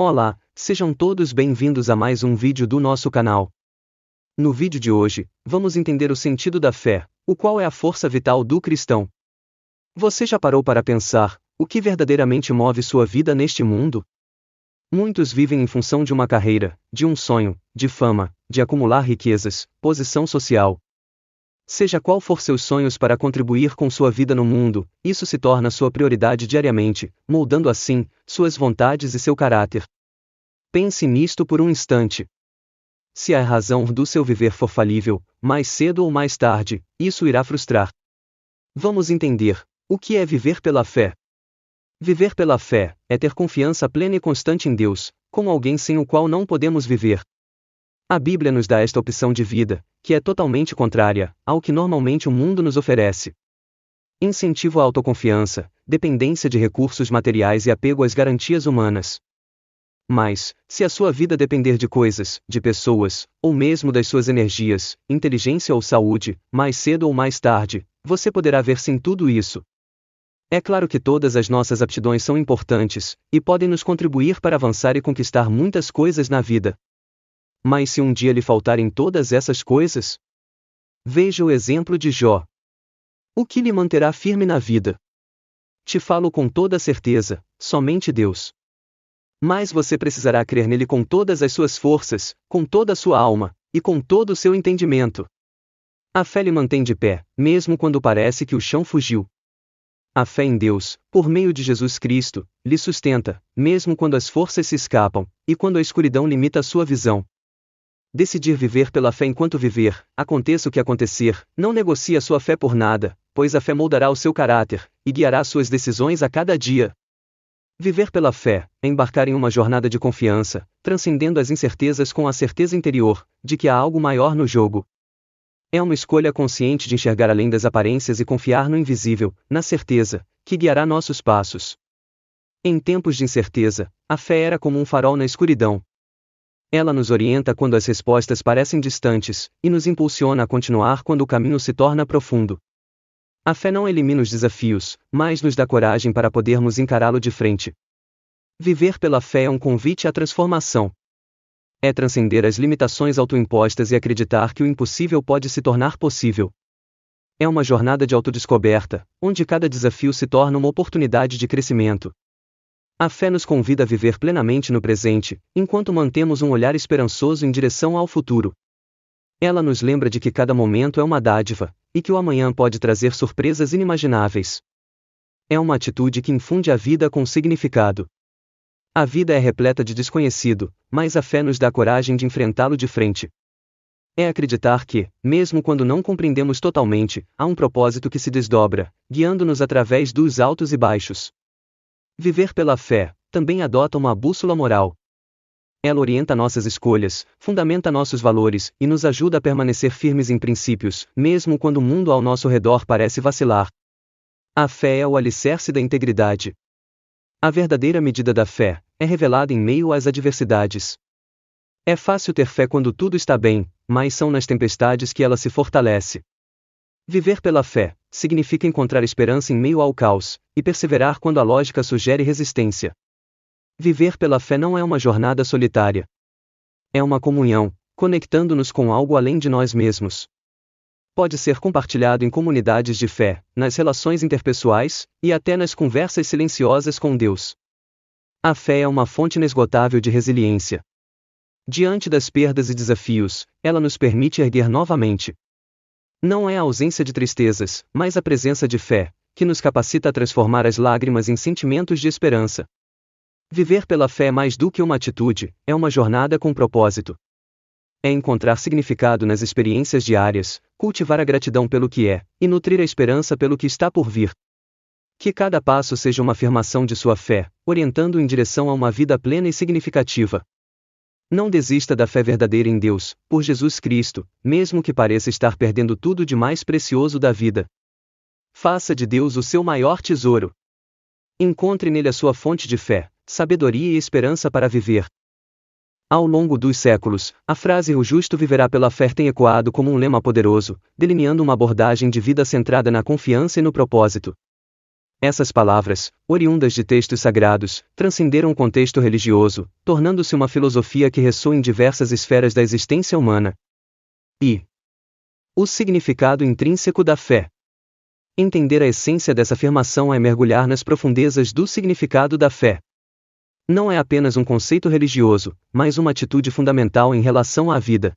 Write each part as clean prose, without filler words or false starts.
Olá, sejam todos bem-vindos a mais um vídeo do nosso canal. No vídeo de hoje, vamos entender o sentido da fé, o qual é a força vital do cristão. Você já parou para pensar, o que verdadeiramente move sua vida neste mundo? Muitos vivem em função de uma carreira, de um sonho, de fama, de acumular riquezas, posição social. Seja qual for seus sonhos para contribuir com sua vida no mundo, isso se torna sua prioridade diariamente, moldando assim suas vontades e seu caráter. Pense nisto por um instante. Se a razão do seu viver for falível, mais cedo ou mais tarde, isso irá frustrar. Vamos entender o que é viver pela fé. Viver pela fé é ter confiança plena e constante em Deus, como alguém sem o qual não podemos viver. A Bíblia nos dá esta opção de vida, que é totalmente contrária ao que normalmente o mundo nos oferece. Incentivo à autoconfiança, dependência de recursos materiais e apego às garantias humanas. Mas, se a sua vida depender de coisas, de pessoas, ou mesmo das suas energias, inteligência ou saúde, mais cedo ou mais tarde, você poderá ver sim tudo isso. É claro que todas as nossas aptidões são importantes, e podem nos contribuir para avançar e conquistar muitas coisas na vida. Mas se um dia lhe faltarem todas essas coisas? Veja o exemplo de Jó. O que lhe manterá firme na vida? Te falo com toda certeza, somente Deus. Mas você precisará crer nele com todas as suas forças, com toda a sua alma, e com todo o seu entendimento. A fé lhe mantém de pé, mesmo quando parece que o chão fugiu. A fé em Deus, por meio de Jesus Cristo, lhe sustenta, mesmo quando as forças se escapam, e quando a escuridão limita a sua visão. Decidir viver pela fé enquanto viver, aconteça o que acontecer, não negocie a sua fé por nada, pois a fé moldará o seu caráter, e guiará suas decisões a cada dia. Viver pela fé é embarcar em uma jornada de confiança, transcendendo as incertezas com a certeza interior, de que há algo maior no jogo. É uma escolha consciente de enxergar além das aparências e confiar no invisível, na certeza, que guiará nossos passos. Em tempos de incerteza, a fé era como um farol na escuridão. Ela nos orienta quando as respostas parecem distantes, e nos impulsiona a continuar quando o caminho se torna profundo. A fé não elimina os desafios, mas nos dá coragem para podermos encará-lo de frente. Viver pela fé é um convite à transformação. É transcender as limitações autoimpostas e acreditar que o impossível pode se tornar possível. É uma jornada de autodescoberta, onde cada desafio se torna uma oportunidade de crescimento. A fé nos convida a viver plenamente no presente, enquanto mantemos um olhar esperançoso em direção ao futuro. Ela nos lembra de que cada momento é uma dádiva, e que o amanhã pode trazer surpresas inimagináveis. É uma atitude que infunde a vida com significado. A vida é repleta de desconhecido, mas a fé nos dá coragem de enfrentá-lo de frente. É acreditar que, mesmo quando não compreendemos totalmente, há um propósito que se desdobra, guiando-nos através dos altos e baixos. Viver pela fé também adota uma bússola moral. Ela orienta nossas escolhas, fundamenta nossos valores e nos ajuda a permanecer firmes em princípios, mesmo quando o mundo ao nosso redor parece vacilar. A fé é o alicerce da integridade. A verdadeira medida da fé é revelada em meio às adversidades. É fácil ter fé quando tudo está bem, mas são nas tempestades que ela se fortalece. Viver pela fé significa encontrar esperança em meio ao caos, e perseverar quando a lógica sugere resistência. Viver pela fé não é uma jornada solitária. É uma comunhão, conectando-nos com algo além de nós mesmos. Pode ser compartilhado em comunidades de fé, nas relações interpessoais, e até nas conversas silenciosas com Deus. A fé é uma fonte inesgotável de resiliência. Diante das perdas e desafios, ela nos permite erguer novamente. Não é a ausência de tristezas, mas a presença de fé, que nos capacita a transformar as lágrimas em sentimentos de esperança. Viver pela fé é mais do que uma atitude, é uma jornada com propósito. É encontrar significado nas experiências diárias, cultivar a gratidão pelo que é, e nutrir a esperança pelo que está por vir. Que cada passo seja uma afirmação de sua fé, orientando em direção a uma vida plena e significativa. Não desista da fé verdadeira em Deus, por Jesus Cristo, mesmo que pareça estar perdendo tudo de mais precioso da vida. Faça de Deus o seu maior tesouro. Encontre nele a sua fonte de fé, sabedoria e esperança para viver. Ao longo dos séculos, a frase "o justo viverá pela fé" tem ecoado como um lema poderoso, delineando uma abordagem de vida centrada na confiança e no propósito. Essas palavras, oriundas de textos sagrados, transcenderam o contexto religioso, tornando-se uma filosofia que ressoa em diversas esferas da existência humana. E o significado intrínseco da fé. Entender a essência dessa afirmação é mergulhar nas profundezas do significado da fé. Não é apenas um conceito religioso, mas uma atitude fundamental em relação à vida.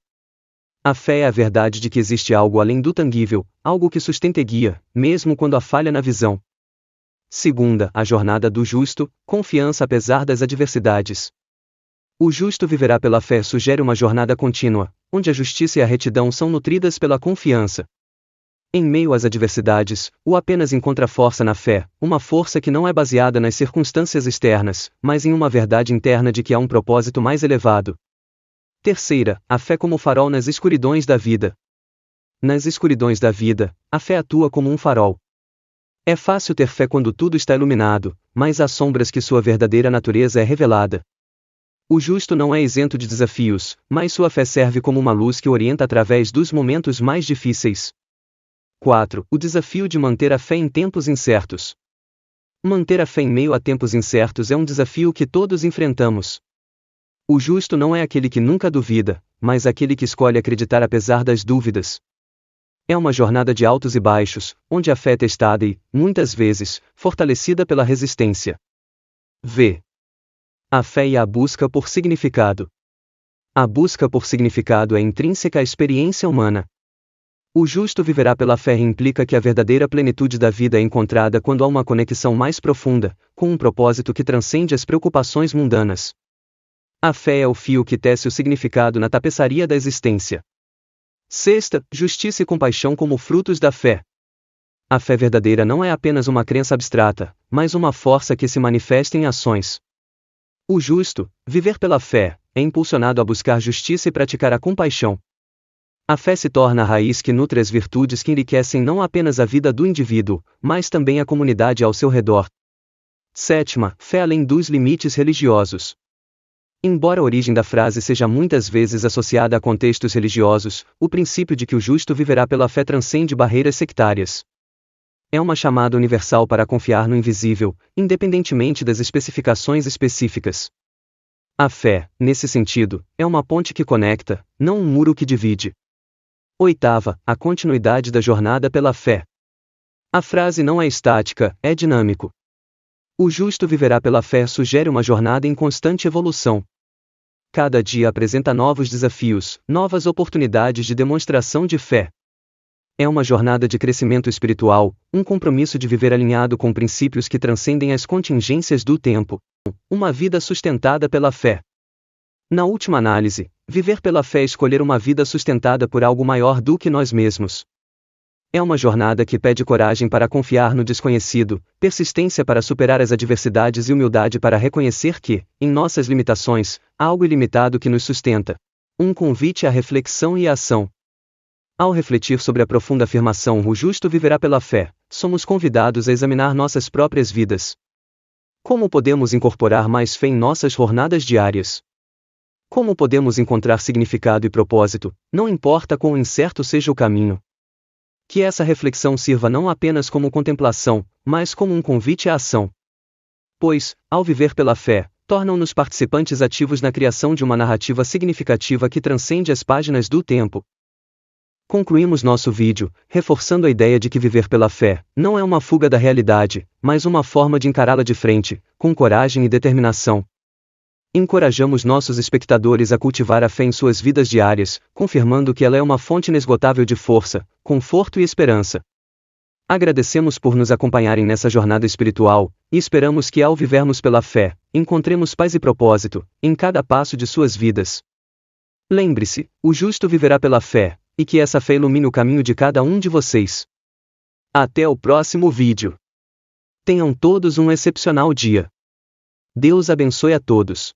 A fé é a verdade de que existe algo além do tangível, algo que sustenta e guia, mesmo quando há falha na visão. Segunda, a jornada do justo, confiança apesar das adversidades. O justo viverá pela fé sugere uma jornada contínua, onde a justiça e a retidão são nutridas pela confiança. Em meio às adversidades, o apenas encontra força na fé, uma força que não é baseada nas circunstâncias externas, mas em uma verdade interna de que há um propósito mais elevado. Terceira, a fé como farol nas escuridões da vida. Nas escuridões da vida, a fé atua como um farol. É fácil ter fé quando tudo está iluminado, mas há sombras que sua verdadeira natureza é revelada. O justo não é isento de desafios, mas sua fé serve como uma luz que orienta através dos momentos mais difíceis. 4. O desafio de manter a fé em tempos incertos. Manter a fé em meio a tempos incertos é um desafio que todos enfrentamos. O justo não é aquele que nunca duvida, mas aquele que escolhe acreditar apesar das dúvidas. É uma jornada de altos e baixos, onde a fé é testada e, muitas vezes, fortalecida pela resistência. V. A fé e a busca por significado. A busca por significado é intrínseca à experiência humana. O justo viverá pela fé implica que a verdadeira plenitude da vida é encontrada quando há uma conexão mais profunda, com um propósito que transcende as preocupações mundanas. A fé é o fio que tece o significado na tapeçaria da existência. Sexta, justiça e compaixão como frutos da fé. A fé verdadeira não é apenas uma crença abstrata, mas uma força que se manifesta em ações. O justo, viver pela fé, é impulsionado a buscar justiça e praticar a compaixão. A fé se torna a raiz que nutre as virtudes que enriquecem não apenas a vida do indivíduo, mas também a comunidade ao seu redor. Sétima, fé além dos limites religiosos. Embora a origem da frase seja muitas vezes associada a contextos religiosos, o princípio de que o justo viverá pela fé transcende barreiras sectárias. É uma chamada universal para confiar no invisível, independentemente das especificações específicas. A fé, nesse sentido, é uma ponte que conecta, não um muro que divide. Oitava, a continuidade da jornada pela fé. A frase não é estática, é dinâmico. O justo viverá pela fé sugere uma jornada em constante evolução. Cada dia apresenta novos desafios, novas oportunidades de demonstração de fé. É uma jornada de crescimento espiritual, um compromisso de viver alinhado com princípios que transcendem as contingências do tempo. Uma vida sustentada pela fé. Na última análise, viver pela fé é escolher uma vida sustentada por algo maior do que nós mesmos. É uma jornada que pede coragem para confiar no desconhecido, persistência para superar as adversidades e humildade para reconhecer que, em nossas limitações, há algo ilimitado que nos sustenta. Um convite à reflexão e à ação. Ao refletir sobre a profunda afirmação "o justo viverá pela fé", somos convidados a examinar nossas próprias vidas. Como podemos incorporar mais fé em nossas jornadas diárias? Como podemos encontrar significado e propósito, não importa quão incerto seja o caminho? Que essa reflexão sirva não apenas como contemplação, mas como um convite à ação. Pois, ao viver pela fé, tornam-nos participantes ativos na criação de uma narrativa significativa que transcende as páginas do tempo. Concluímos nosso vídeo, reforçando a ideia de que viver pela fé não é uma fuga da realidade, mas uma forma de encará-la de frente, com coragem e determinação. Encorajamos nossos espectadores a cultivar a fé em suas vidas diárias, confirmando que ela é uma fonte inesgotável de força, conforto e esperança. Agradecemos por nos acompanharem nessa jornada espiritual, e esperamos que ao vivermos pela fé, encontremos paz e propósito, em cada passo de suas vidas. Lembre-se, o justo viverá pela fé, e que essa fé ilumine o caminho de cada um de vocês. Até o próximo vídeo. Tenham todos um excepcional dia. Deus abençoe a todos.